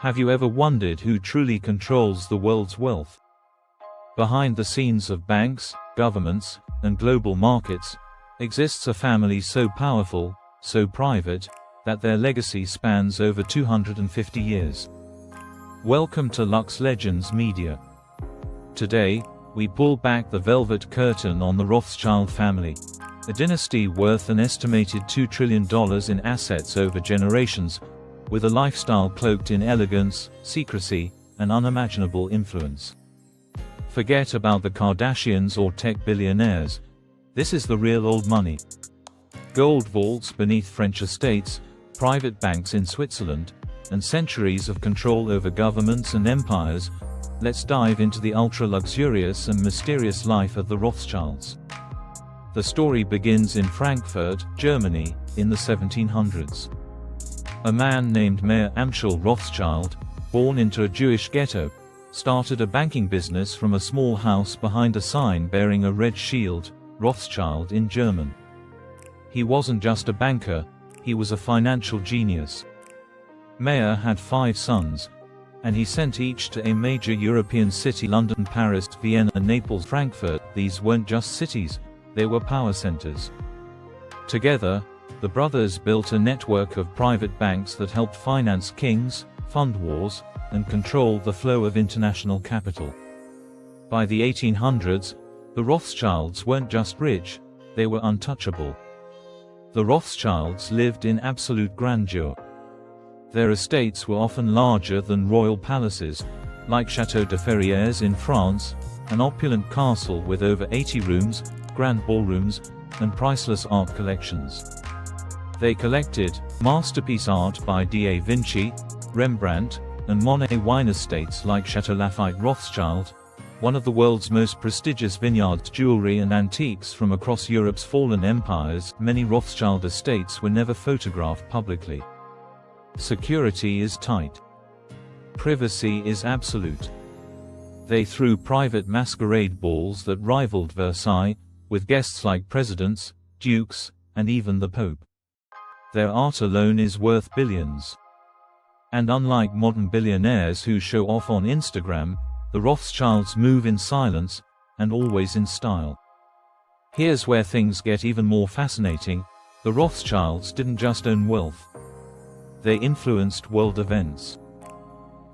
Have you ever wondered who truly controls the world's wealth? Behind the scenes of banks, governments, and global markets, exists a family so powerful, so private, that their legacy spans over 250 years. Welcome to Luxe Legends Media. Today, we pull back the velvet curtain on the Rothschild family, a dynasty worth an estimated $2 trillion in assets over generations, with a lifestyle cloaked in elegance, secrecy, and unimaginable influence. Forget about the Kardashians or tech billionaires. This is the real old money. Gold vaults beneath French estates, private banks in Switzerland, and centuries of control over governments and empires. Let's dive into the ultra-luxurious and mysterious life of the Rothschilds. The story begins in Frankfurt, Germany, in the 1700s. A man named Mayer Amschel Rothschild, born into a Jewish ghetto, started a banking business from a small house behind a sign bearing a red shield, Rothschild in German. He wasn't just a banker, he was a financial genius. Mayer had 5 sons, and he sent each to a major European city: London, Paris, Vienna, Naples, Frankfurt. These weren't just cities, they were power centers. Together, the brothers built a network of private banks that helped finance kings, fund wars, and control the flow of international capital. By the 1800s, the Rothschilds weren't just rich, they were untouchable. The Rothschilds lived in absolute grandeur. Their estates were often larger than royal palaces, like Château de Ferrières in France, an opulent castle with over 80 rooms, grand ballrooms, and priceless art collections. They collected masterpiece art by Da Vinci, Rembrandt, and Monet. Wine estates like Château Lafite Rothschild, one of the world's most prestigious vineyards. Jewelry and antiques from across Europe's fallen empires. Many Rothschild estates were never photographed publicly. Security is tight. Privacy is absolute. They threw private masquerade balls that rivaled Versailles, with guests like presidents, dukes, and even the Pope. Their art alone is worth billions. And unlike modern billionaires who show off on Instagram, the Rothschilds move in silence, and always in style. Here's where things get even more fascinating: the Rothschilds didn't just own wealth. They influenced world events.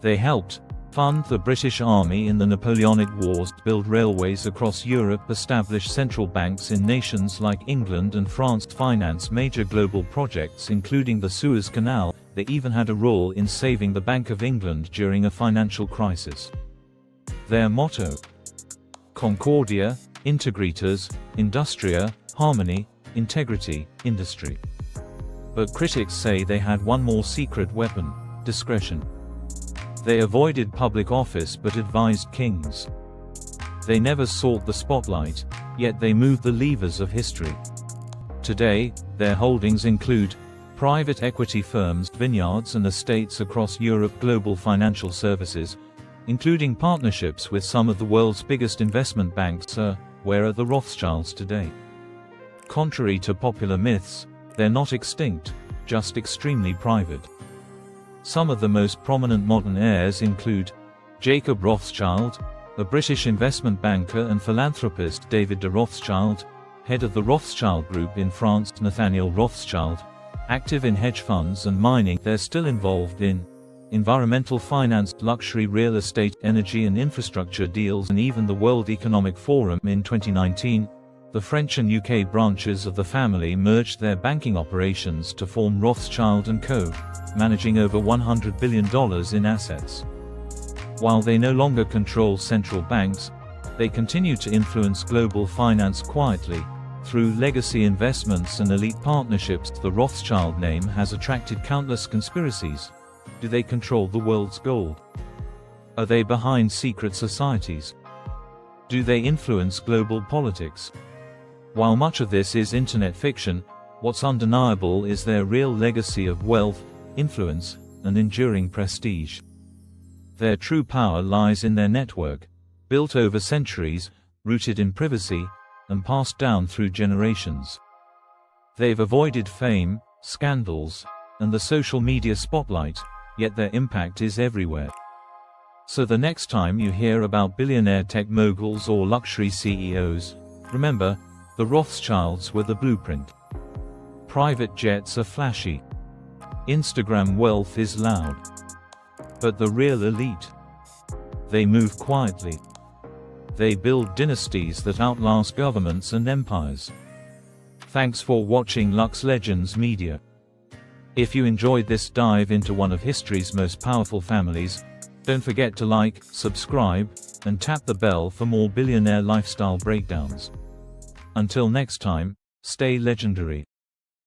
They helped fund the British Army in the Napoleonic Wars, build railways across Europe, establish central banks in nations like England and France, finance major global projects including the Suez Canal. They even had a role in saving the Bank of England during a financial crisis. Their motto: Concordia, Integritas, Industria, Harmony, Integrity, Industry. But critics say they had one more secret weapon: discretion. They avoided public office but advised kings. They never sought the spotlight, yet they moved the levers of history. Today, their holdings include private equity firms, vineyards and estates across Europe, global financial services, including partnerships with some of the world's biggest investment banks. Where are the Rothschilds today? Contrary to popular myths, they're not extinct, just extremely private. Some of the most prominent modern heirs include Jacob Rothschild, a British investment banker and philanthropist; David de Rothschild, head of the Rothschild Group in France; Nathaniel Rothschild, active in hedge funds and mining. They're still involved in environmental finance, luxury real estate, energy and infrastructure deals, and even the World Economic Forum. In 2019, the French and UK branches of the family merged their banking operations to form Rothschild & Co., managing over $100 billion in assets. While they no longer control central banks, they continue to influence global finance quietly, through legacy investments and elite partnerships. The Rothschild name has attracted countless conspiracies. Do they control the world's gold? Are they behind secret societies? Do they influence global politics? While much of this is internet fiction, what's undeniable is their real legacy of wealth, influence, and enduring prestige. Their true power lies in their network, built over centuries, rooted in privacy, and passed down through generations. They've avoided fame, scandals, and the social media spotlight, yet their impact is everywhere. So the next time you hear about billionaire tech moguls or luxury CEOs, remember, the Rothschilds were the blueprint. Private jets are flashy. Instagram wealth is loud. But the real elite, they move quietly. They build dynasties that outlast governments and empires. Thanks for watching Luxe Legends Media. If you enjoyed this dive into one of history's most powerful families, don't forget to like, subscribe, and tap the bell for more billionaire lifestyle breakdowns. Until next time, stay legendary.